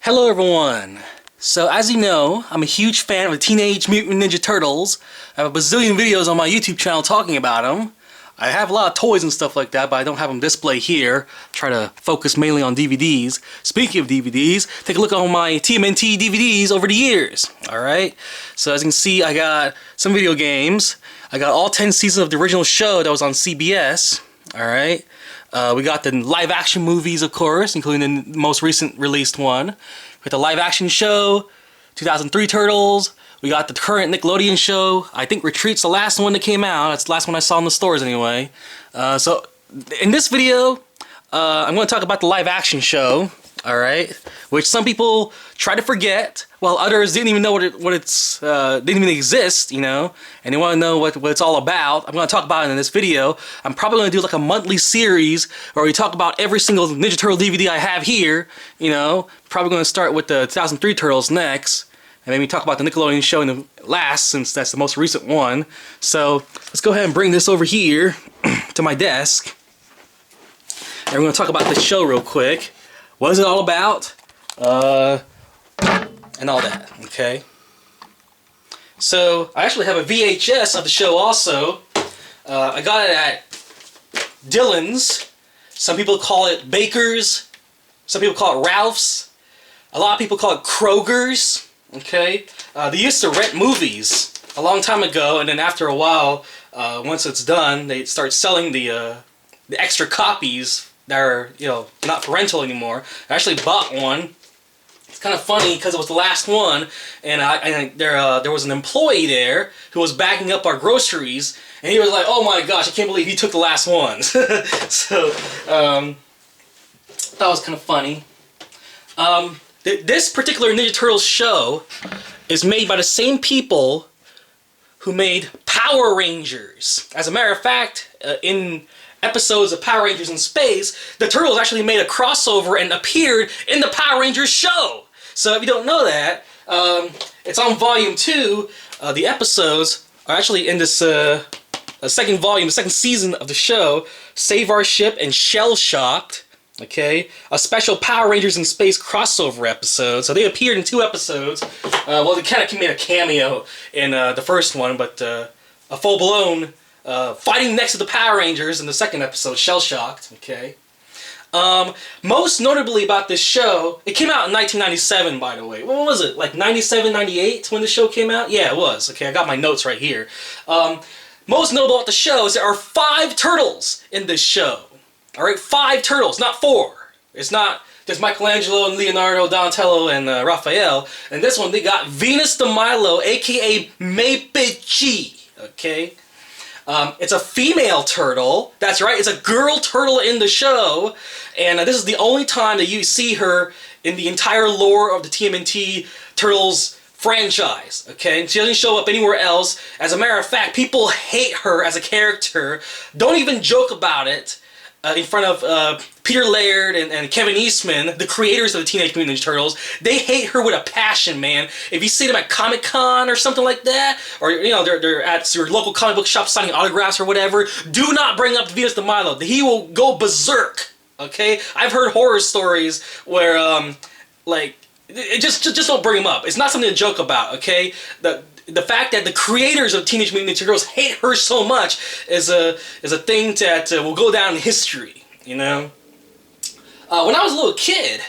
Hello everyone! So as you know, I'm a huge fan of the Teenage Mutant Ninja Turtles. I have a bazillion videos on my YouTube channel talking about them. I have a lot of toys and stuff like that, but I don't have them displayed here. Try to focus mainly on DVDs. Speaking of DVDs, take a look on my TMNT DVDs over the years. Alright? So as you can see, I got some video games. I got all 10 seasons of the original show that was on CBS. Alright? We got the live action movies, of course, including the most recent released one. We got the live action show, 2003 Turtles. We got the current Nickelodeon show. I think Retreat's the last one that came out. That's the last one I saw in the stores anyway. So in this video, I'm going to talk about the live action show. Alright, which some people try to forget, while others didn't even know didn't even exist, you know, and they want to know what it's all about. I'm going to talk about it in this video. I'm probably going to do like a monthly series where we talk about every single Ninja Turtle DVD I have here, you know. Probably going to start with the 2003 Turtles next, and maybe talk about the Nickelodeon show in the last, since that's the most recent one. So let's go ahead and bring this over here to my desk, and we're going to talk about the show real quick. What is it all about? And all that, okay? So, I actually have a VHS of the show also. I got it at Dillon's. Some people call it Baker's. Some people call it Ralph's. A lot of people call it Kroger's, okay? They used to rent movies a long time ago, and then after a while, once it's done, they start selling the extra copies that are, you know, not for rental anymore. I actually bought one. It's kind of funny because it was the last one, and there was an employee there who was bagging up our groceries, and he was like, "Oh my gosh, I can't believe he took the last one." So, that was kind of funny. This particular Ninja Turtles show is made by the same people who made Power Rangers. As a matter of fact, in episodes of Power Rangers in Space, the Turtles actually made a crossover and appeared in the Power Rangers show. So if you don't know that, it's on volume 2. The episodes are actually in this second volume, the second season of the show, Save Our Ship and Shell Shocked. Okay, a special Power Rangers in Space crossover episode. So they appeared in 2 episodes. Well, they kind of made a cameo in the first one, but a full-blown fighting next to the Power Rangers in the second episode, Shell Shocked, okay? Most notably about this show, it came out in 1997, by the way. What was it, like 97, 98 when the show came out? Yeah, it was. Okay, I got my notes right here. Most notable about the show is there are 5 turtles in this show. Alright, 5 turtles, not 4. It's not just Michelangelo and Leonardo, Donatello, and Raphael. And this one, they got Venus De Milo, aka Meipichi, okay? It's a female turtle. That's right, it's a girl turtle in the show. And this is the only time that you see her in the entire lore of the TMNT Turtles franchise. Okay, she doesn't show up anywhere else. As a matter of fact, people hate her as a character. Don't even joke about it in front of Peter Laird and Kevin Eastman, the creators of the Teenage Mutant Ninja Turtles. They hate her with a passion, man. If you see them at Comic-Con or something like that, or, you know, they're at your local comic book shop signing autographs or whatever, do not bring up Venus De Milo. He will go berserk, okay? I've heard horror stories where, like, just don't bring him up. It's not something to joke about, okay? The fact that the creators of Teenage Mutant Ninja Turtles hate her so much is a thing that will go down in history, you know? When I was a little kid,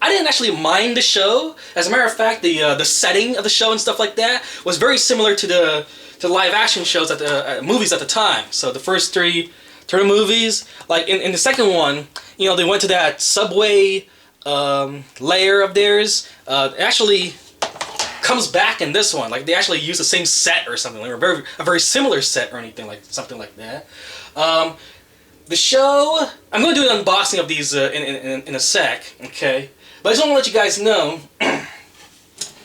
I didn't actually mind the show. As a matter of fact, the setting of the show and stuff like that was very similar to the live action shows movies at the time. So the first 3 Turtle movies, like in the second one, you know, they went to that subway layer of theirs. It actually comes back in this one. Like, they actually use the same set or something, like a very similar set or anything like something like that. The show, I'm going to do an unboxing of these in a sec, okay? But I just want to let you guys know that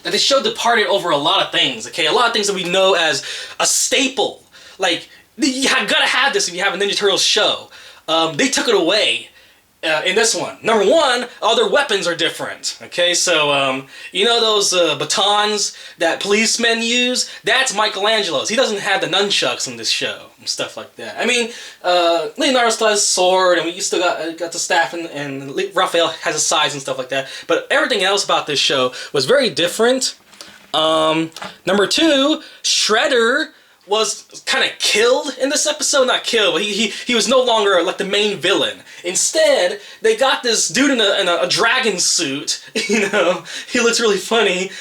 the show departed over a lot of things, okay? A lot of things that we know as a staple. Like, you gotta have this if you have a Ninja Turtles show. They took it away in this one. Number one, all their weapons are different. Okay, so you know those batons that policemen use? That's Michelangelo's. He doesn't have the nunchucks in this show and stuff like that. I mean, Leonardo still has a sword, and you still got the staff, and Raphael has a size and stuff like that. But everything else about this show was very different. Number two, Shredder was kind of killed in this episode. Not killed, but he was no longer like the main villain. Instead, they got this dude in a dragon suit. You know, he looks really funny.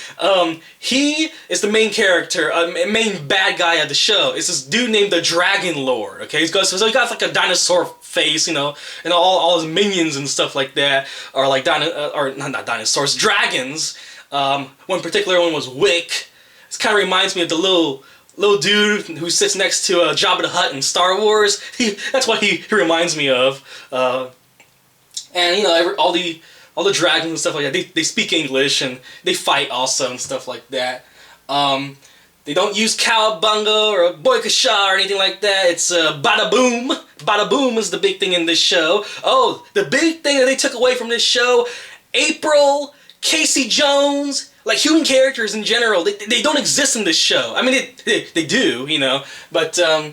He is the main character, main bad guy of the show. It's this dude named the Dragon Lord. Okay, so he got like a dinosaur face, you know, and all his minions and stuff like that are like not dinosaurs, dragons. One particular one was Wick. This kind of reminds me of the little dude who sits next to Jabba the Hutt in Star Wars. That's what he reminds me of. And you know, all the dragons and stuff like that, they speak English and they fight also and stuff like that. They don't use cowabunga or boikasha or anything like that. It's bada boom. Bada boom is the big thing in this show. Oh, the big thing that they took away from this show, April, Casey Jones, like human characters in general, they don't exist in this show. I mean, they do, you know, but yeah,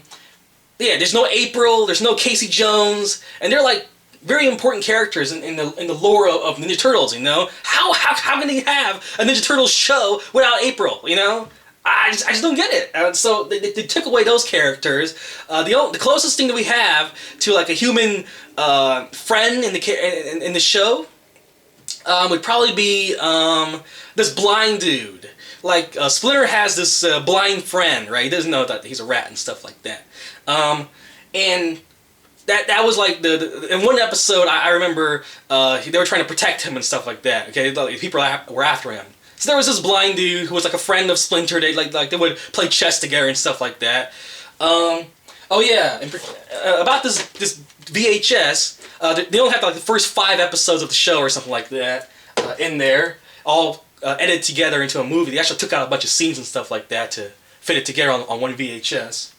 there's no April, there's no Casey Jones, and they're like very important characters in the lore of Ninja Turtles, you know. How can they have a Ninja Turtles show without April, you know? I just don't get it. So they took away those characters. The closest thing that we have to like a human friend in the show would probably be this blind dude. Like Splinter has this blind friend, right? He doesn't know that he's a rat and stuff like that. And that was like in one episode I remember they were trying to protect him and stuff like that. Okay, people were after him. So there was this blind dude who was like a friend of Splinter. They they would play chess together and stuff like that. Oh yeah, and, about this VHS, they don't have like the first 5 episodes of the show or something like that in there, all edited together into a movie. They actually took out a bunch of scenes and stuff like that to fit it together on one VHS.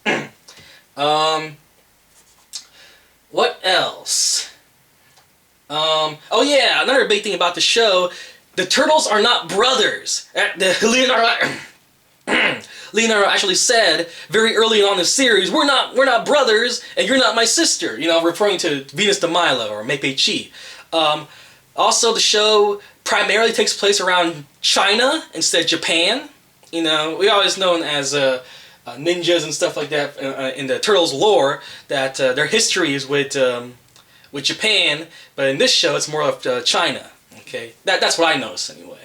What else? Oh yeah, another big thing about the show, the Turtles are not brothers. Leonardo actually said very early on in the series, we're not brothers, and you're not my sister. You know, referring to Venus De Milo or Mei Pei Chi. Also, the show primarily takes place around China instead of Japan. You know, we always known as ninjas and stuff like that in the Turtles lore that their history is with Japan, but in this show it's more of China. Okay, that's what I noticed anyway.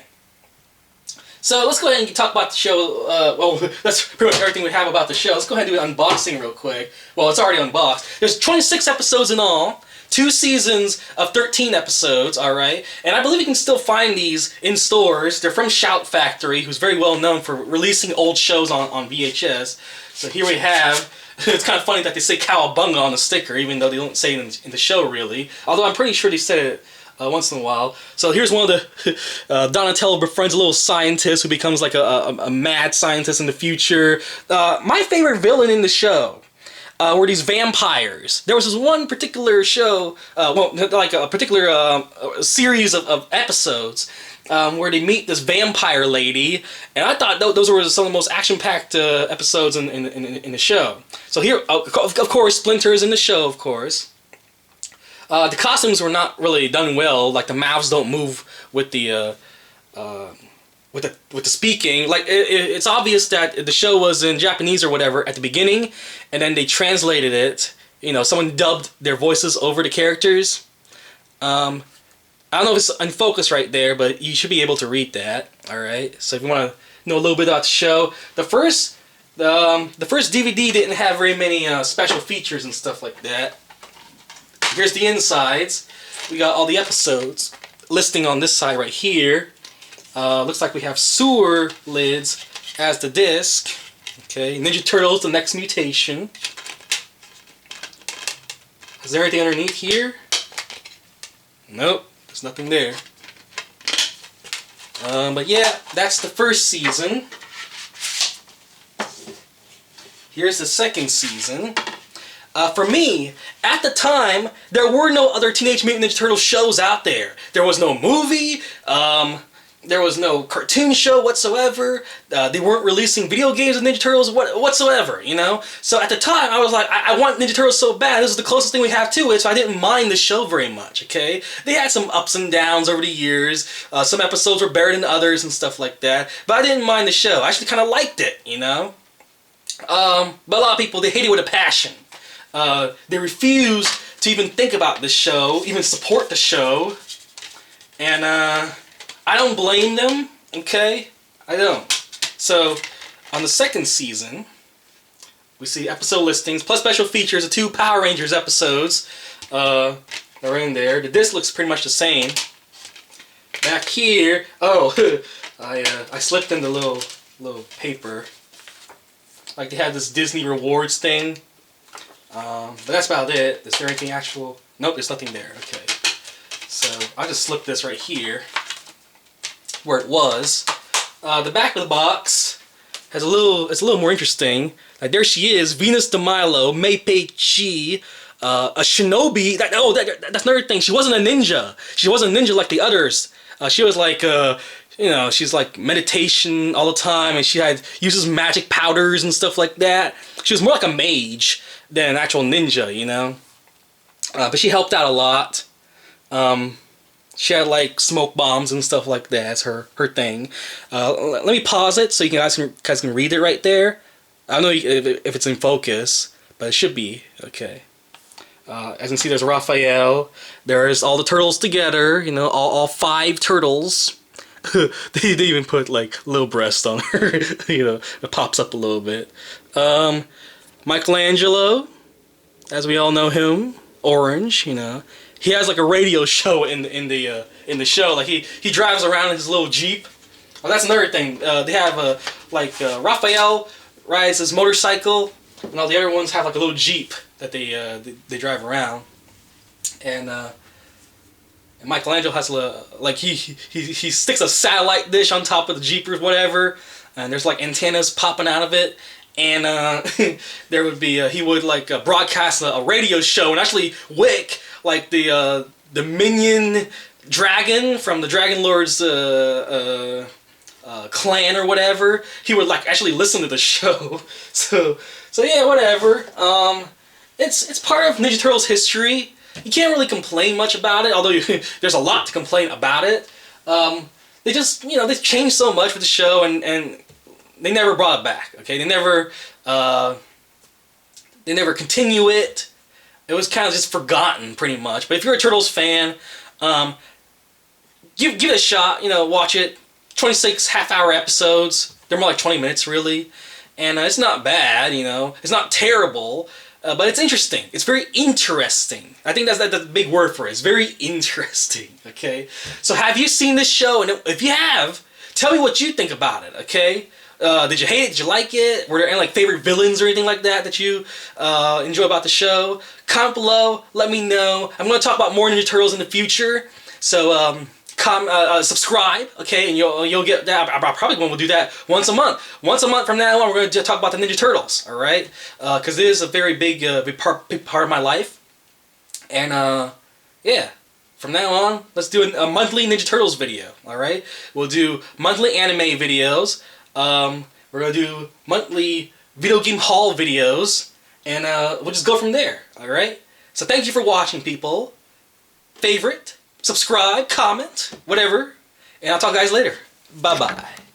So let's go ahead and talk about the show. Well, that's pretty much everything we have about the show. Let's go ahead and do an unboxing real quick. Well, it's already unboxed. There's 26 episodes in all. 2 seasons of 13 episodes, alright? And I believe you can still find these in stores. They're from Shout Factory, who's very well known for releasing old shows on VHS. So here we have, it's kind of funny that they say Cowabunga on the sticker, even though they don't say it in the show, really. Although I'm pretty sure they said it once in a while. So here's one of the, Donatello befriends a little scientist who becomes like a mad scientist in the future. My favorite villain in the show were these vampires. There was this one particular show, well, like a particular series of episodes where they meet this vampire lady, and I thought those were some of the most action-packed episodes in the show. So here, of course, Splinter is in the show, of course. The costumes were not really done well. Like the mouths don't move with the speaking. Like it's obvious that the show was in Japanese or whatever at the beginning, and then they translated it. You know, someone dubbed their voices over the characters. I don't know if it's in focus right there, but you should be able to read that. All right. So if you want to know a little bit about the show, the first DVD didn't have very many special features and stuff like that. Here's the insides. We got all the episodes listing on this side right here. Looks like we have sewer lids as the disc. Okay, Ninja Turtles, the next mutation. Is there anything underneath here? Nope, there's nothing there. But yeah, that's the first season. Here's the second season. For me, at the time, there were no other Teenage Mutant Ninja Turtles shows out there. There was no movie, there was no cartoon show whatsoever. They weren't releasing video games of Ninja Turtles whatsoever, you know? So at the time, I was like, I want Ninja Turtles so bad. This is the closest thing we have to it, so I didn't mind the show very much, okay? They had some ups and downs over the years. Some episodes were better than others and stuff like that. But I didn't mind the show. I actually kind of liked it, you know? But a lot of people, they hate it with a passion. They refuse to even think about the show, even support the show. And, I don't blame them, okay? I don't. So, on the second season, we see episode listings, plus special features of 2 Power Rangers episodes that are in there. The disc looks pretty much the same. Back here, oh, I slipped in the little paper. Like, they have this Disney rewards thing. But that's about it. Is there anything actual? Nope, there's nothing there. Okay. So, I just slipped this right here, where it was. The back of the box has it's a little more interesting. Like, there she is, Venus De Milo, Mei-Pei-Chi, a shinobi. That's another thing. She wasn't a ninja. She wasn't a ninja like the others. She was like, you know, she's like meditation all the time, and she uses magic powders and stuff like that. She was more like a mage than an actual ninja, you know. But she helped out a lot. She had like smoke bombs and stuff like that as her thing. Let me pause it so you guys can read it right there. I don't know if it's in focus, but it should be. Okay. As you can see, there's Raphael. There's all the turtles together. You know, all 5 turtles. they even put like little breast on her. You know, it pops up a little bit. Michelangelo, as we all know him, orange. You know. He has like a radio show in the show. Like he drives around in his little Jeep. Oh, that's another thing. They have Raphael rides his motorcycle, and all the other ones have like a little Jeep that they drive around. And Michelangelo has like he sticks a satellite dish on top of the Jeep or whatever, and there's like antennas popping out of it. And there would be he would like broadcast a radio show, and actually Wick, like the minion dragon from the Dragon Lord's clan or whatever, he would like actually listen to the show. So yeah, whatever. It's part of Ninja Turtles history. You can't really complain much about it, although there's a lot to complain about it. They just, you know, they changed so much with the show, and they never brought it back. Okay, they never continue it. It was kind of just forgotten, pretty much. But if you're a Turtles fan, give it a shot. You know, watch it. 26 half-hour episodes. They're more like 20 minutes, really. And it's not bad, you know. It's not terrible, but it's interesting. It's very interesting. I think that's the big word for it. It's very interesting, okay? So have you seen this show? And if you have, tell me what you think about it, okay? Did you hate it? Did you like it? Were there any like favorite villains or anything like that you enjoy about the show? Comment below. Let me know. I'm going to talk about more Ninja Turtles in the future. So subscribe, okay? And you'll get that. I probably will do that once a month. Once a month from now on, we're going to talk about the Ninja Turtles. All right? Because it is a very big part of my life. And yeah. From now on, let's do a monthly Ninja Turtles video. All right? We'll do monthly anime videos. We're going to do monthly video game haul videos, and we'll just go from there, alright? So thank you for watching, people. Favorite, subscribe, comment, whatever, and I'll talk to you guys later. Bye-bye.